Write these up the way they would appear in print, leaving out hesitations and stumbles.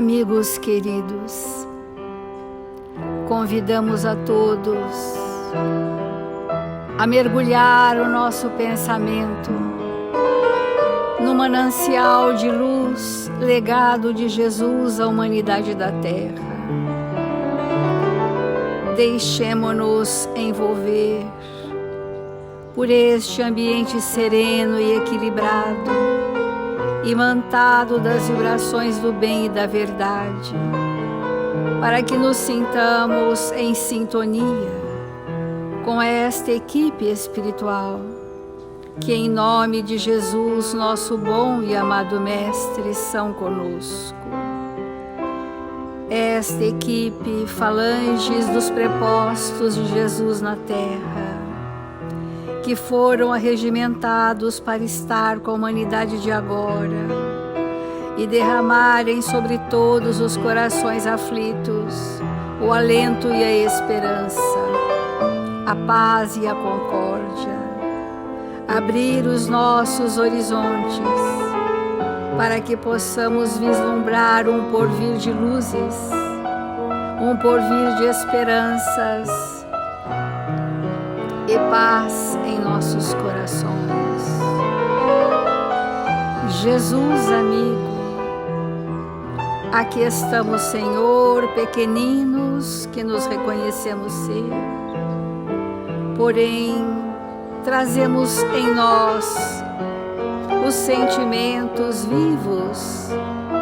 Amigos queridos, convidamos a todos a mergulhar o nosso pensamento no manancial de luz, legado de Jesus à humanidade da Terra. Deixemo-nos envolver por este ambiente sereno e equilibrado, imantado das vibrações do bem e da verdade, para que nos sintamos em sintonia com esta equipe espiritual, que em nome de Jesus, nosso bom e amado Mestre, são conosco. Esta equipe, falanges dos prepostos de Jesus na Terra, que foram arregimentados para estar com a humanidade de agora e derramarem sobre todos os corações aflitos o alento e a esperança, a paz e a concórdia, abrir os nossos horizontes para que possamos vislumbrar um porvir de luzes, um porvir de esperanças e paz em nossos corações. Jesus amigo, aqui estamos, Senhor, pequeninos que nos reconhecemos ser, porém trazemos em nós os sentimentos vivos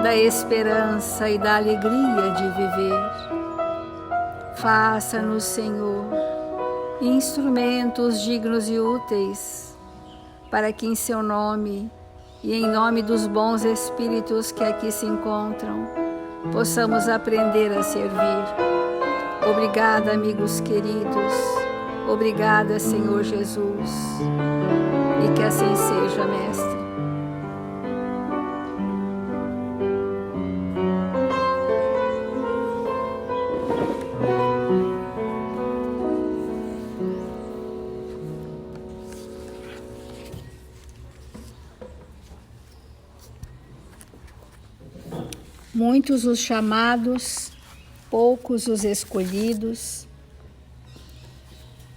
da esperança e da alegria de viver. Faça-nos, Senhor, instrumentos dignos e úteis, para que em seu nome e em nome dos bons espíritos que aqui se encontram, possamos aprender a servir. Obrigada, amigos queridos. Obrigada, Senhor Jesus. E que assim seja, Mestre. Muitos os chamados, poucos os escolhidos.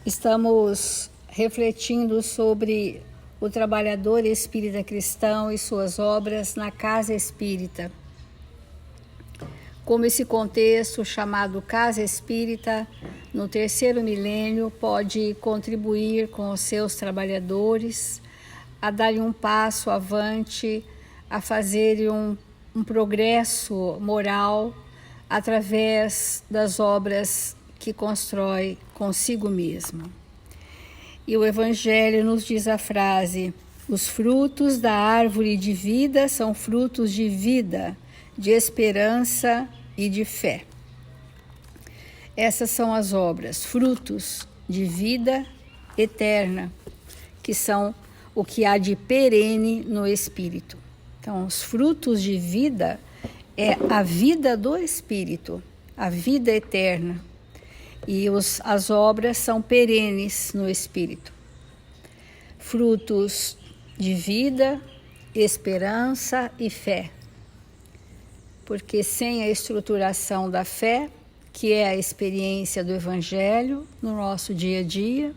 Estamos refletindo sobre o trabalhador espírita cristão e suas obras na casa espírita. Como esse contexto chamado casa espírita, no terceiro milênio, pode contribuir com os seus trabalhadores a darem um passo avante, a fazerem um progresso moral através das obras que constrói consigo mesmo. E o Evangelho nos diz a frase: os frutos da árvore de vida são frutos de vida, de esperança e de fé. Essas são as obras, frutos de vida eterna, que são o que há de perene no Espírito. Então, os frutos de vida é a vida do Espírito, a vida eterna. E as obras são perenes no Espírito. Frutos de vida, esperança e fé. Porque sem a estruturação da fé, que é a experiência do Evangelho no nosso dia a dia,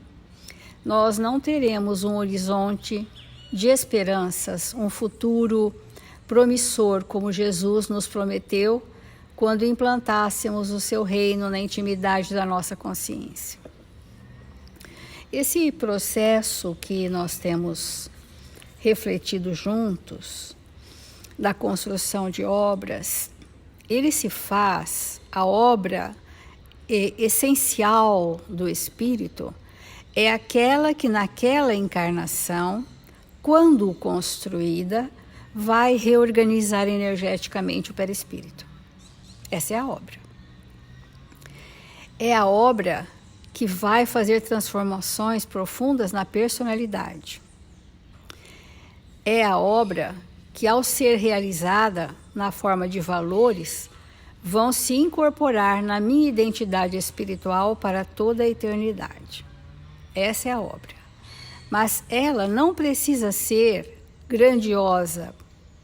nós não teremos um horizonte de esperanças, um futuro promissor, como Jesus nos prometeu, quando implantássemos o seu reino na intimidade da nossa consciência. Esse processo que nós temos refletido juntos, da construção de obras, ele se faz, a obra essencial do Espírito é aquela que naquela encarnação, quando construída, vai reorganizar energeticamente o perispírito. Essa é a obra. É a obra que vai fazer transformações profundas na personalidade. É a obra que, ao ser realizada na forma de valores, vão se incorporar na minha identidade espiritual para toda a eternidade. Essa é a obra. Mas ela não precisa ser grandiosa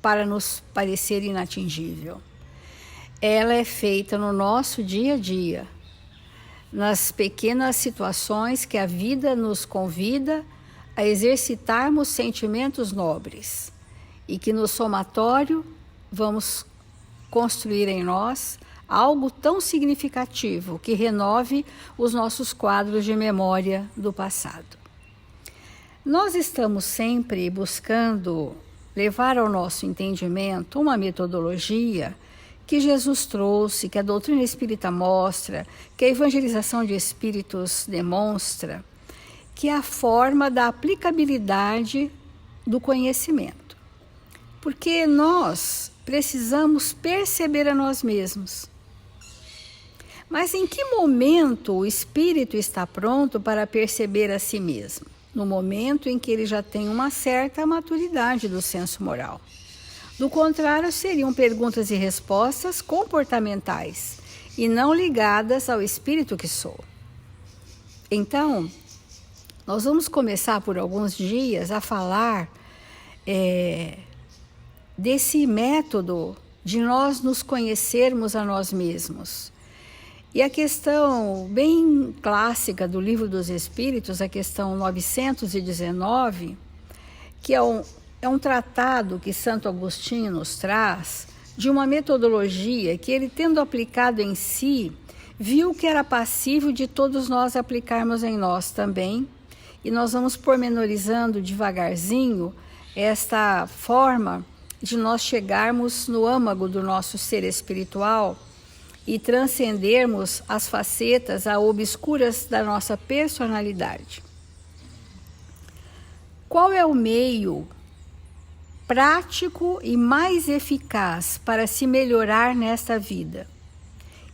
para nos parecer inatingível. ela é feita no nosso dia a dia, nas pequenas situações que a vida nos convida a exercitarmos sentimentos nobres e que no somatório vamos construir em nós algo tão significativo que renove os nossos quadros de memória do passado. Nós estamos sempre buscando levar ao nosso entendimento uma metodologia que Jesus trouxe, que a doutrina espírita mostra, que a evangelização de espíritos demonstra, que é a forma da aplicabilidade do conhecimento. Porque nós precisamos perceber a nós mesmos. Mas em que momento o espírito está pronto para perceber a si mesmo? No momento em que ele já tem uma certa maturidade do senso moral. Do contrário, seriam perguntas e respostas comportamentais e não ligadas ao espírito que sou. Então, nós vamos começar por alguns dias a falar desse método de nós nos conhecermos a nós mesmos. E a questão bem clássica do Livro dos Espíritos, a questão 919, que é um tratado que Santo Agostinho nos traz, de uma metodologia que ele, tendo aplicado em si, viu que era passível de todos nós aplicarmos em nós também. E nós vamos pormenorizando devagarzinho esta forma de nós chegarmos no âmago do nosso ser espiritual e transcendermos as facetas obscuras da nossa personalidade. Qual é o meio prático e mais eficaz para se melhorar nesta vida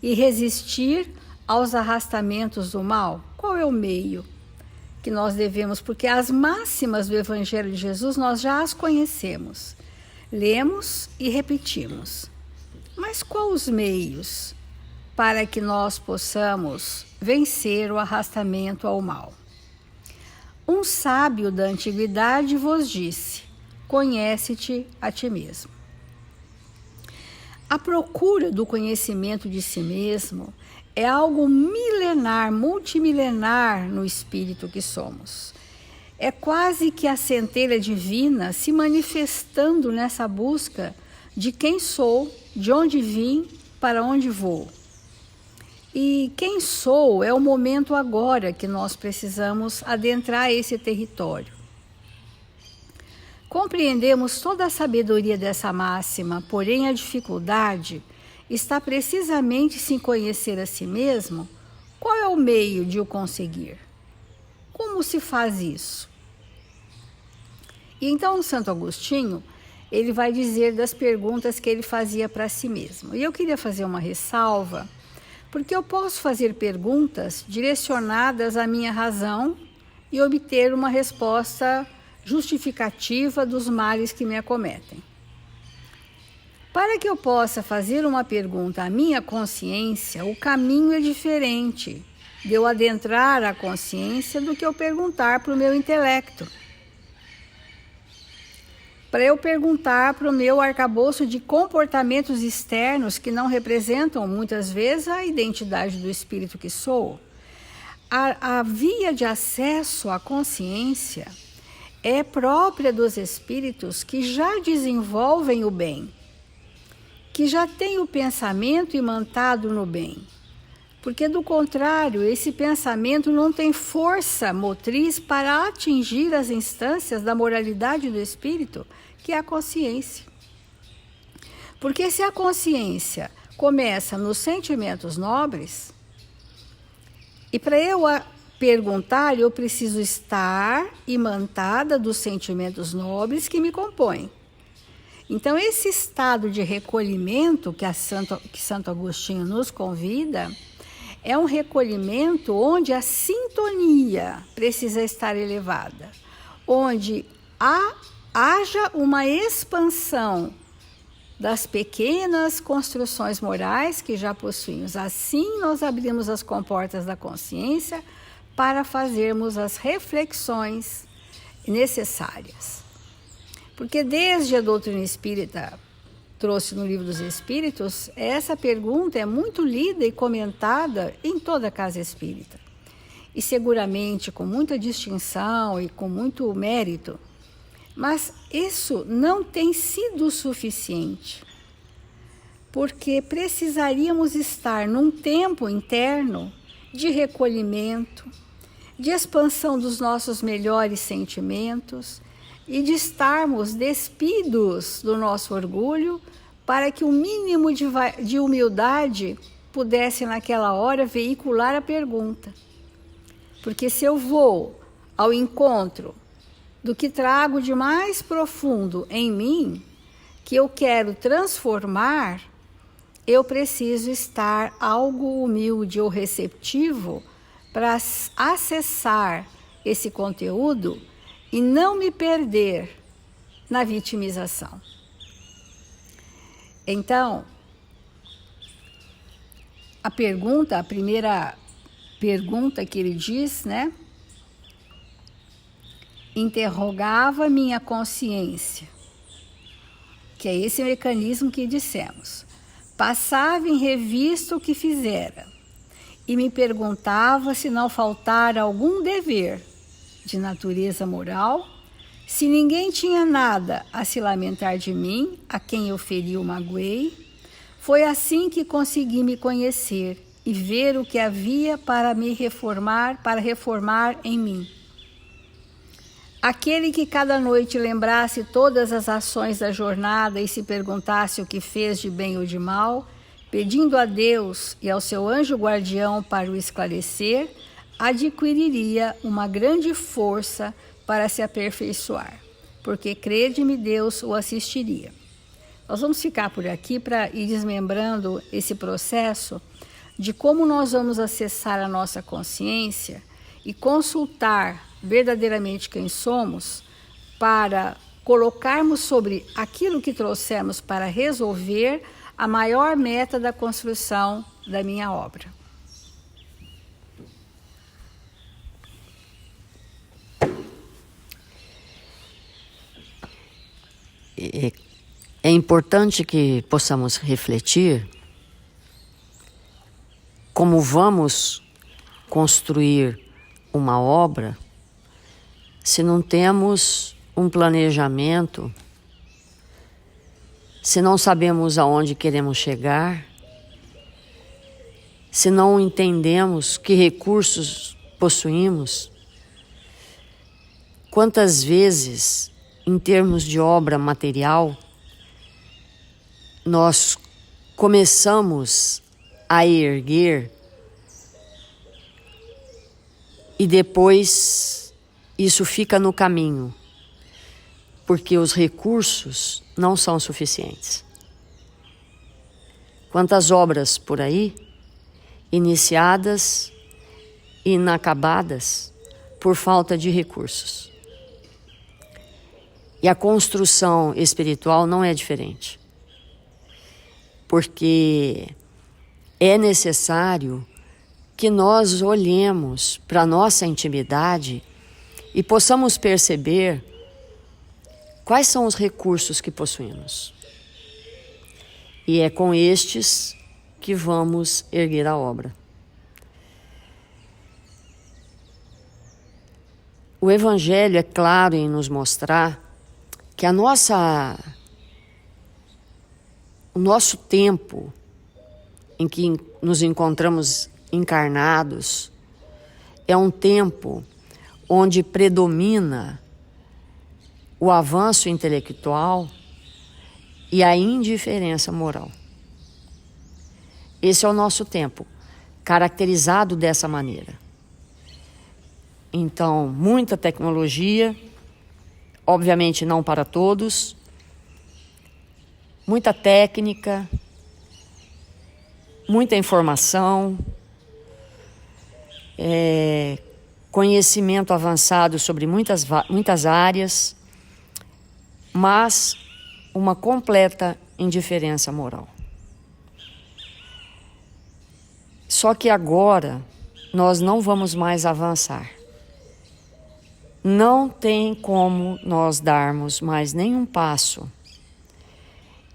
e resistir aos arrastamentos do mal? Qual é o meio que nós devemos? Porque as máximas do Evangelho de Jesus nós já as conhecemos, lemos e repetimos. Mas quais os meios para que nós possamos vencer o arrastamento ao mal? Um sábio da antiguidade vos disse: conhece-te a ti mesmo. A procura do conhecimento de si mesmo é algo milenar, multimilenar no espírito que somos. É quase que a centelha divina se manifestando nessa busca de quem sou, de onde vim, para onde vou. E quem sou é o momento agora que nós precisamos adentrar esse território. Compreendemos toda a sabedoria dessa máxima, porém a dificuldade está precisamente em se conhecer a si mesmo. Qual é o meio de o conseguir? Como se faz isso? E então Santo Agostinho, ele vai dizer das perguntas que ele fazia para si mesmo. E eu queria fazer uma ressalva, porque eu posso fazer perguntas direcionadas à minha razão e obter uma resposta justificativa dos males que me acometem. Para que eu possa fazer uma pergunta à minha consciência, o caminho é diferente de eu adentrar a consciência do que eu perguntar para o meu intelecto. Para eu perguntar para o meu arcabouço de comportamentos externos que não representam muitas vezes a identidade do espírito que sou. A via de acesso à consciência é própria dos espíritos que já desenvolvem o bem, que já têm o pensamento imantado no bem. Porque, do contrário, esse pensamento não tem força motriz para atingir as instâncias da moralidade do espírito, que é a consciência. Porque se a consciência começa nos sentimentos nobres, e para eu perguntar, eu preciso estar imantada dos sentimentos nobres que me compõem. Então, esse estado de recolhimento que Santo Agostinho nos convida é um recolhimento onde a sintonia precisa estar elevada, onde haja uma expansão das pequenas construções morais que já possuímos. Assim, nós abrimos as comportas da consciência para fazermos as reflexões necessárias. Porque desde a doutrina espírita trouxe no Livro dos Espíritos, essa pergunta é muito lida e comentada em toda a casa espírita. E seguramente com muita distinção e com muito mérito. Mas isso não tem sido suficiente, porque precisaríamos estar num tempo interno de recolhimento, de expansão dos nossos melhores sentimentos e de estarmos despidos do nosso orgulho para que o mínimo de humildade pudesse naquela hora veicular a pergunta. Porque se eu vou ao encontro do que trago de mais profundo em mim, que eu quero transformar, eu preciso estar algo humilde ou receptivo para acessar esse conteúdo e não me perder na vitimização. Então, a primeira pergunta que ele diz, né? Interrogava minha consciência, que é esse mecanismo que dissemos. Passava em revista o que fizera e me perguntava se não faltara algum dever de natureza moral, se ninguém tinha nada a se lamentar de mim, a quem eu feri ou magoei. Foi assim que consegui me conhecer e ver o que havia para reformar em mim. Aquele que cada noite lembrasse todas as ações da jornada e se perguntasse o que fez de bem ou de mal, pedindo a Deus e ao seu anjo guardião para o esclarecer, adquiriria uma grande força para se aperfeiçoar, porque crede-me, Deus o assistiria. Nós vamos ficar por aqui para ir desmembrando esse processo de como nós vamos acessar a nossa consciência e consultar verdadeiramente quem somos para colocarmos sobre aquilo que trouxemos para resolver a maior meta da construção da minha obra. É importante que possamos refletir como vamos construir uma obra se não temos um planejamento, se não sabemos aonde queremos chegar, se não entendemos que recursos possuímos. Quantas vezes, em termos de obra material, nós começamos a erguer e depois isso fica no caminho, porque os recursos não são suficientes. Quantas obras por aí, iniciadas e inacabadas por falta de recursos. E a construção espiritual não é diferente, porque é necessário que nós olhemos para a nossa intimidade e possamos perceber quais são os recursos que possuímos. E é com estes que vamos erguer a obra. O Evangelho é claro em nos mostrar que o nosso tempo em que nos encontramos encarnados é um tempo onde predomina o avanço intelectual e a indiferença moral. Esse é o nosso tempo, caracterizado dessa maneira. Então, muita tecnologia, obviamente não para todos, muita técnica, muita informação, conhecimento avançado sobre muitas áreas, mas uma completa indiferença moral. Só que agora nós não vamos mais avançar. Não tem como nós darmos mais nenhum passo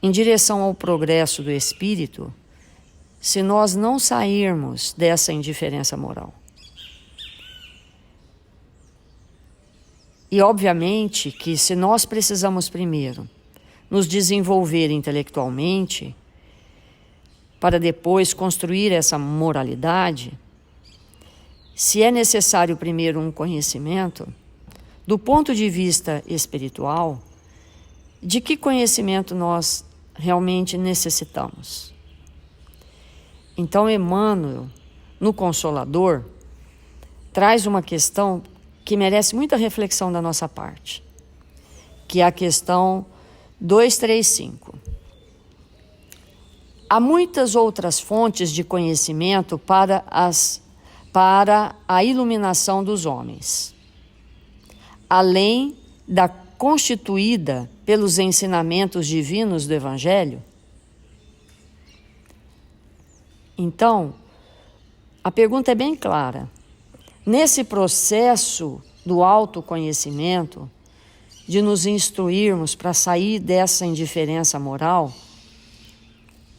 em direção ao progresso do espírito se nós não sairmos dessa indiferença moral. E obviamente que se nós precisamos primeiro nos desenvolver intelectualmente para depois construir essa moralidade, se é necessário primeiro um conhecimento, do ponto de vista espiritual, de que conhecimento nós realmente necessitamos? Então, Emmanuel, no Consolador, traz uma questão que merece muita reflexão da nossa parte, que é a questão 235. Há muitas outras fontes de conhecimento para a iluminação dos homens, além da constituída pelos ensinamentos divinos do Evangelho. Então, a pergunta é bem clara. Nesse processo do autoconhecimento, de nos instruirmos para sair dessa indiferença moral,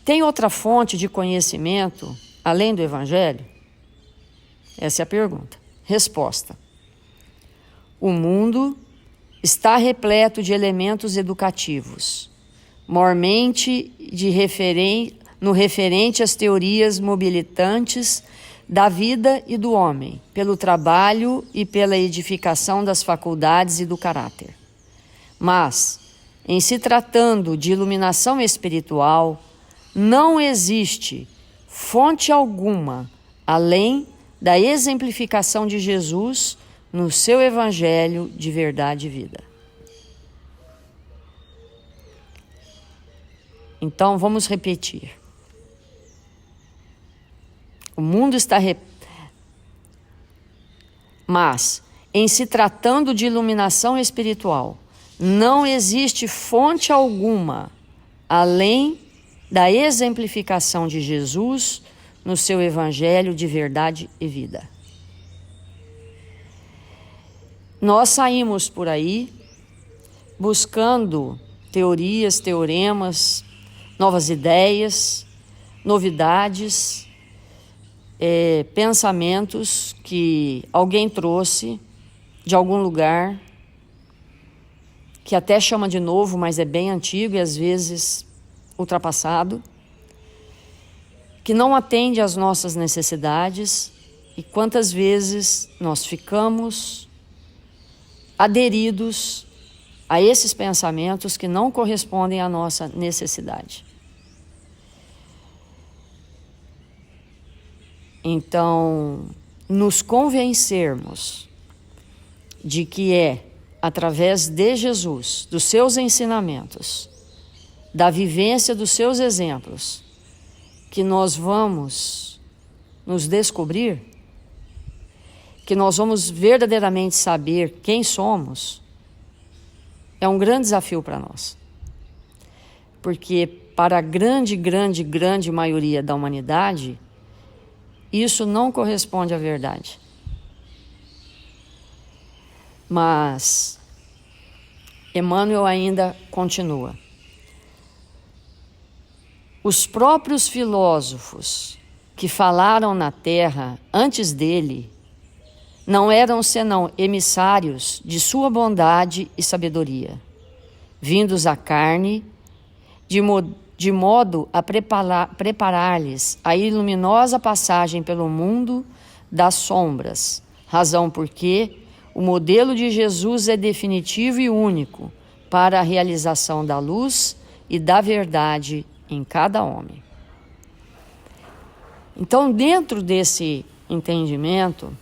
tem outra fonte de conhecimento além do Evangelho? Essa é a pergunta. Resposta: o mundo está repleto de elementos educativos, mormente no referente às teorias mobilitantes da vida e do homem, pelo trabalho e pela edificação das faculdades e do caráter. Mas, em se tratando de iluminação espiritual, não existe fonte alguma além da exemplificação de Jesus no seu Evangelho de verdade e vida. Então, vamos repetir. O mundo está... Mas, em se tratando de iluminação espiritual, não existe fonte alguma além da exemplificação de Jesus no seu Evangelho de verdade e vida. Nós saímos por aí buscando teorias, teoremas, novas ideias, novidades, pensamentos que alguém trouxe de algum lugar, que até chama de novo, mas é bem antigo e às vezes ultrapassado, que não atende às nossas necessidades, e quantas vezes nós ficamos aderidos a esses pensamentos que não correspondem à nossa necessidade. Então, nos convencermos de que é através de Jesus, dos seus ensinamentos, da vivência dos seus exemplos, que nós vamos nos descobrir, que nós vamos verdadeiramente saber quem somos, é um grande desafio para nós. Porque para a grande maioria da humanidade, isso não corresponde à verdade. Mas Emmanuel ainda continua. Os próprios filósofos que falaram na Terra antes dele não eram senão emissários de sua bondade e sabedoria, vindos à carne, de modo a preparar-lhes a iluminosa passagem pelo mundo das sombras, razão porque o modelo de Jesus é definitivo e único para a realização da luz e da verdade em cada homem. Então, dentro desse entendimento,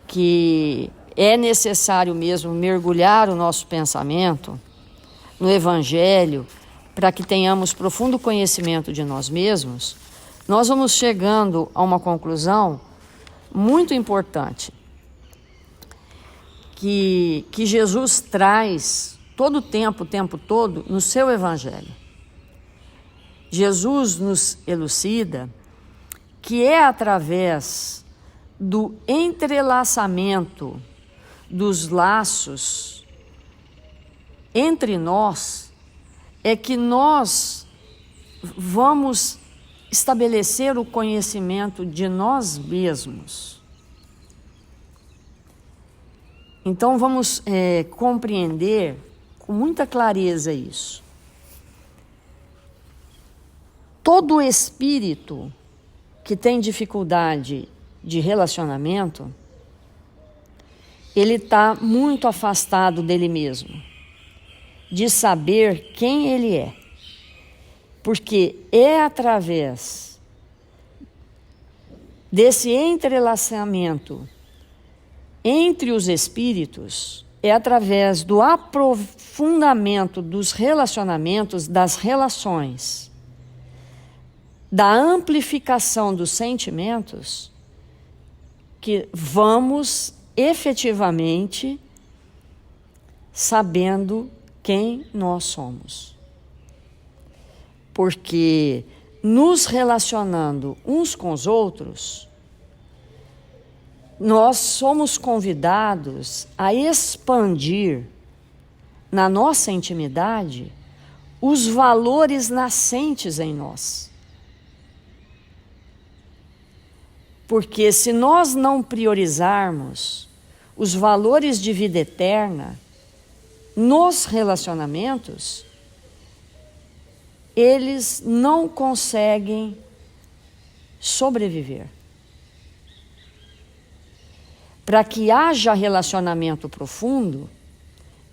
que é necessário mesmo mergulhar o nosso pensamento no Evangelho para que tenhamos profundo conhecimento de nós mesmos, nós vamos chegando a uma conclusão muito importante, que Jesus traz todo o tempo todo no seu Evangelho. Jesus nos elucida que é através do entrelaçamento dos laços entre nós é que nós vamos estabelecer o conhecimento de nós mesmos. Então vamos compreender com muita clareza isso. Todo espírito que tem dificuldade de relacionamento, ele está muito afastado dele mesmo, de saber quem ele é. Porque é através desse entrelaçamento entre os espíritos, é através do aprofundamento dos relacionamentos, das relações, da amplificação dos sentimentos, que vamos efetivamente sabendo quem nós somos. Porque nos relacionando uns com os outros, nós somos convidados a expandir na nossa intimidade os valores nascentes em nós. Porque se nós não priorizarmos os valores de vida eterna nos relacionamentos, eles não conseguem sobreviver. Para que haja relacionamento profundo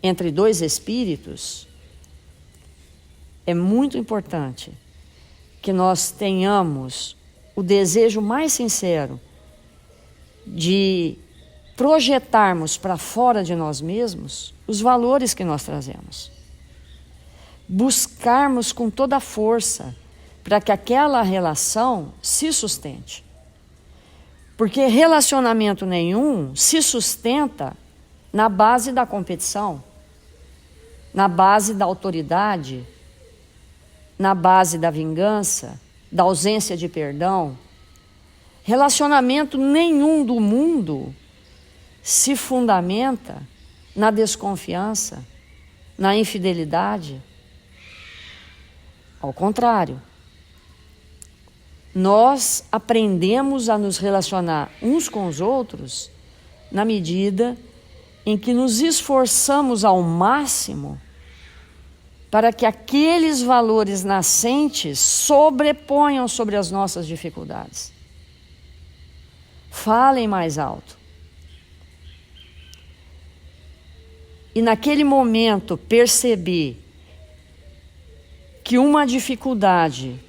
entre dois espíritos, é muito importante que nós tenhamos o desejo mais sincero de projetarmos para fora de nós mesmos os valores que nós trazemos. Buscarmos com toda a força para que aquela relação se sustente. Porque relacionamento nenhum se sustenta na base da competição, na base da autoridade, na base da vingança, da ausência de perdão. Relacionamento nenhum do mundo se fundamenta na desconfiança, na infidelidade. Ao contrário, nós aprendemos a nos relacionar uns com os outros na medida em que nos esforçamos ao máximo para que aqueles valores nascentes sobreponham sobre as nossas dificuldades. Falem mais alto. E naquele momento percebi que uma dificuldade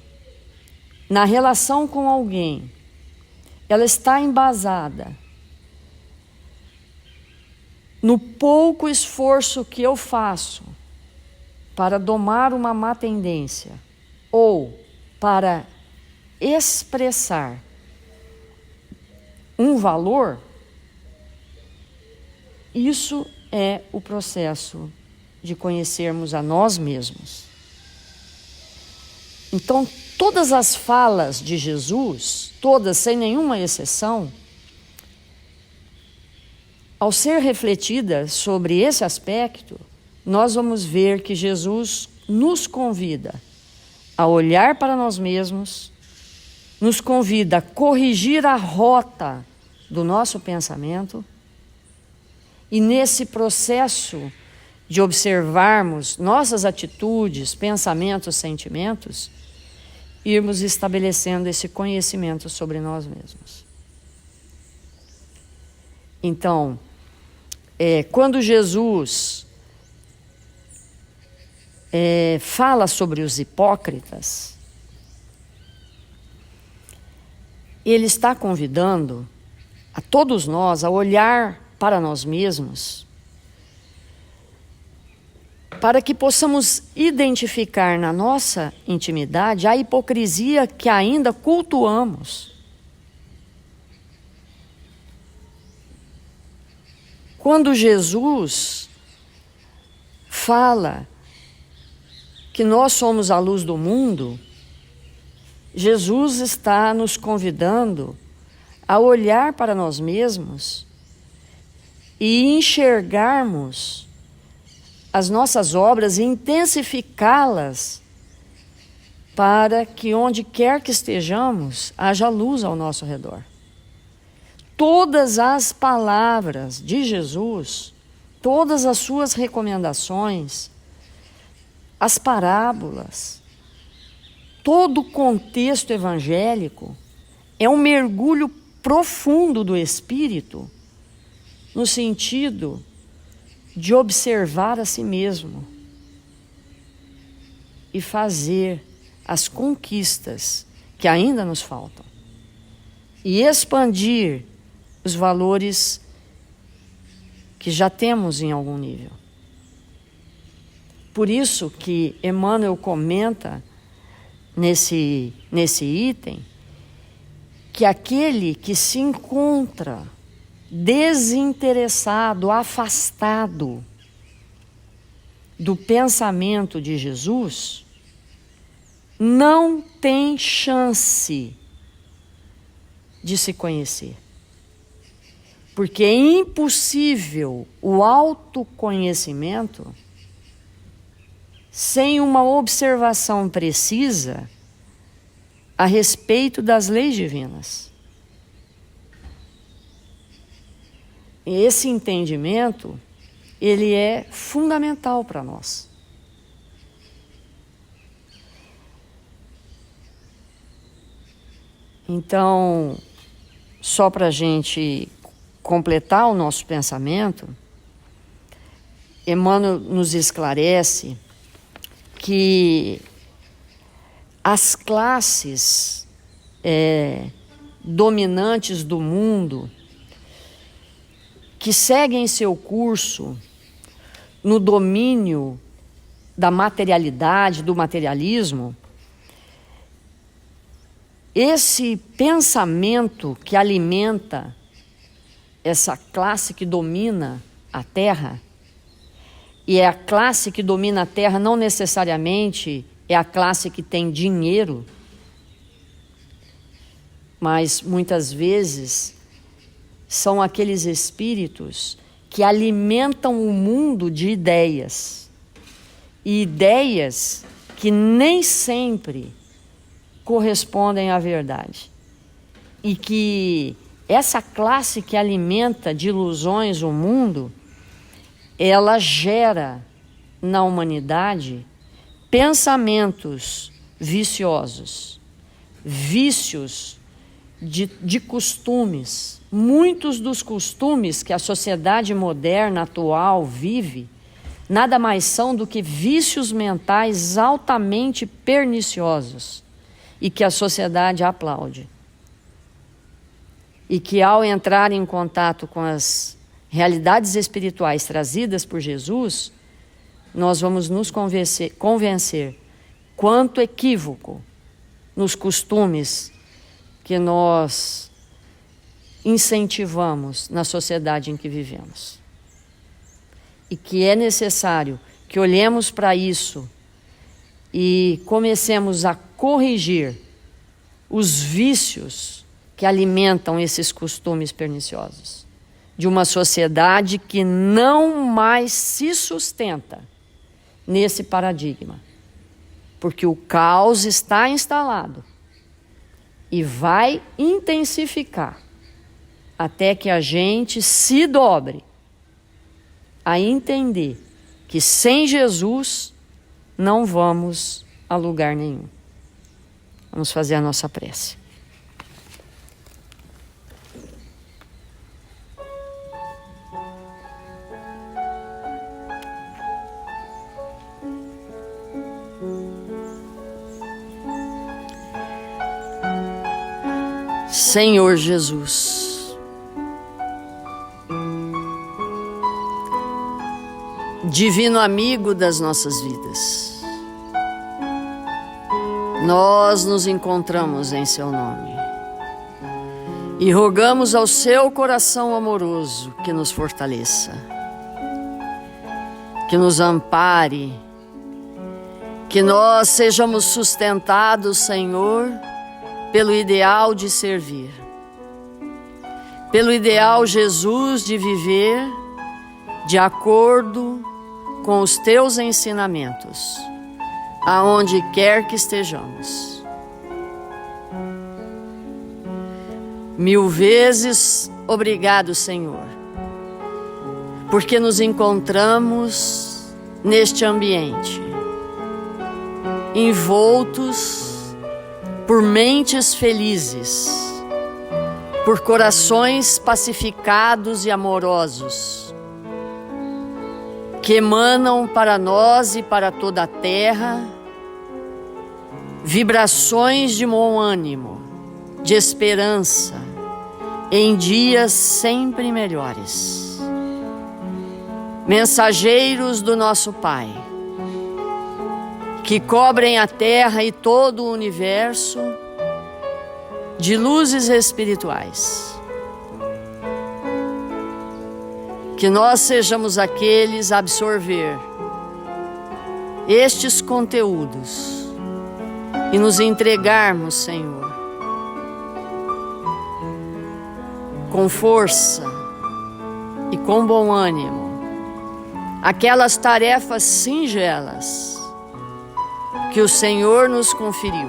na relação com alguém, ela está embasada no pouco esforço que eu faço para domar uma má tendência ou para expressar um valor, isso é o processo de conhecermos a nós mesmos. Então, todas as falas de Jesus, todas sem nenhuma exceção, ao ser refletidas sobre esse aspecto, nós vamos ver que Jesus nos convida a olhar para nós mesmos, nos convida a corrigir a rota do nosso pensamento e nesse processo de observarmos nossas atitudes, pensamentos, sentimentos, irmos estabelecendo esse conhecimento sobre nós mesmos. Então, quando Jesus fala sobre os hipócritas, ele está convidando a todos nós a olhar para nós mesmos, para que possamos identificar na nossa intimidade a hipocrisia que ainda cultuamos. Quando Jesus fala que nós somos a luz do mundo, Jesus está nos convidando a olhar para nós mesmos e enxergarmos as nossas obras e intensificá-las para que onde quer que estejamos, haja luz ao nosso redor. Todas as palavras de Jesus, todas as suas recomendações, as parábolas, todo o contexto evangélico é um mergulho profundo do Espírito no sentido de observar a si mesmo e fazer as conquistas que ainda nos faltam e expandir os valores que já temos em algum nível. Por isso que Emmanuel comenta nesse item que aquele que se encontra desinteressado, afastado do pensamento de Jesus, não tem chance de se conhecer. Porque é impossível o autoconhecimento sem uma observação precisa a respeito das leis divinas. Esse entendimento, ele é fundamental para nós. Então, só para a gente completar o nosso pensamento, Emmanuel nos esclarece que as classes dominantes do mundo que seguem seu curso no domínio da materialidade, do materialismo, esse pensamento que alimenta essa classe que domina a Terra, e é a classe que domina a Terra não necessariamente é a classe que tem dinheiro, mas muitas vezes são aqueles espíritos que alimentam o mundo de ideias, e ideias que nem sempre correspondem à verdade, e que essa classe que alimenta de ilusões o mundo, ela gera na humanidade pensamentos viciosos, vícios de costumes. Muitos dos costumes que a sociedade moderna atual vive nada mais são do que vícios mentais altamente perniciosos e que a sociedade aplaude. E que ao entrar em contato com as realidades espirituais trazidas por Jesus, nós vamos nos convencer quanto equívoco nos costumes que nós incentivamos na sociedade em que vivemos. E que é necessário que olhemos para isso e comecemos a corrigir os vícios que alimentam esses costumes perniciosos de uma sociedade que não mais se sustenta nesse paradigma, porque o caos está instalado e vai intensificar até que a gente se dobre a entender que sem Jesus não vamos a lugar nenhum. Vamos fazer a nossa prece. Senhor Jesus, divino amigo das nossas vidas, nós nos encontramos em seu nome e rogamos ao seu coração amoroso que nos fortaleça, que nos ampare, que nós sejamos sustentados, Senhor, pelo ideal de servir, pelo ideal, Jesus, de viver de acordo com os teus ensinamentos, aonde quer que estejamos. 1000 vezes obrigado, Senhor, porque nos encontramos neste ambiente, envoltos por mentes felizes, por corações pacificados e amorosos, que emanam para nós e para toda a terra vibrações de bom ânimo, de esperança, em dias sempre melhores. Mensageiros do nosso Pai, que cobrem a terra e todo o universo de luzes espirituais. Que nós sejamos aqueles a absorver estes conteúdos e nos entregarmos, Senhor, com força e com bom ânimo, aquelas tarefas singelas que o Senhor nos conferiu.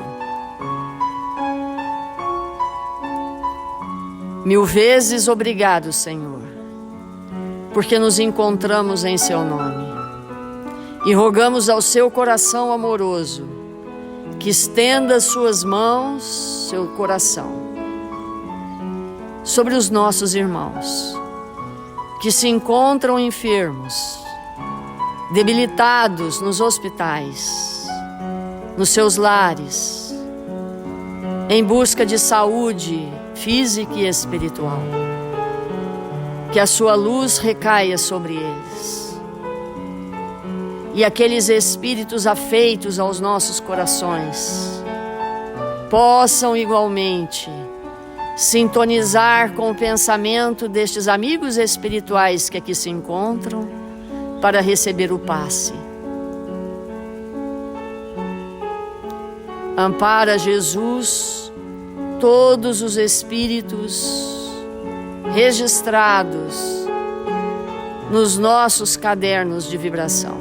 1000 vezes obrigado, Senhor, porque nos encontramos em Seu nome e rogamos ao Seu coração amoroso que estenda Suas mãos, Seu coração, sobre os nossos irmãos que se encontram enfermos, debilitados nos hospitais, nos seus lares, em busca de saúde física e espiritual. Que a Sua luz recaia sobre eles. E aqueles espíritos afeitos aos nossos corações possam igualmente sintonizar com o pensamento destes amigos espirituais que aqui se encontram para receber o passe. Ampara, Jesus, todos os espíritos registrados nos nossos cadernos de vibração,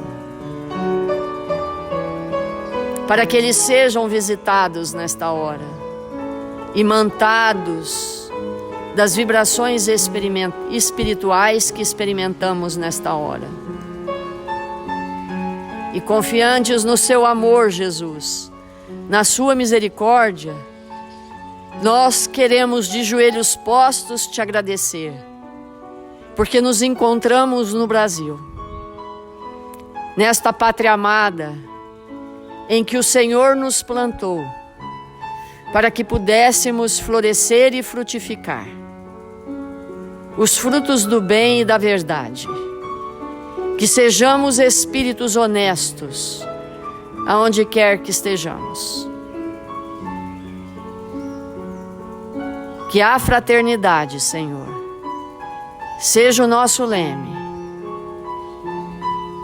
para que eles sejam visitados nesta hora, imantados das vibrações espirituais que experimentamos nesta hora. E confiantes no Seu amor, Jesus, na Sua misericórdia, nós queremos de joelhos postos Te agradecer, porque nos encontramos no Brasil, nesta pátria amada, em que o Senhor nos plantou, para que pudéssemos florescer e frutificar os frutos do bem e da verdade. Que sejamos espíritos honestos, aonde quer que estejamos. Que a fraternidade, Senhor, seja o nosso leme,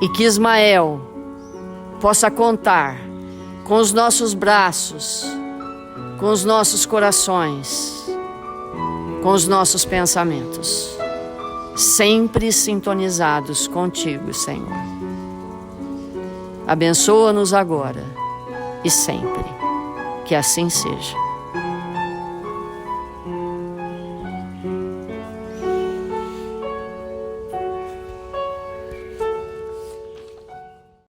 e que Ismael possa contar com os nossos braços, com os nossos corações, com os nossos pensamentos, sempre sintonizados contigo, Senhor. Abençoa-nos agora e sempre, que assim seja.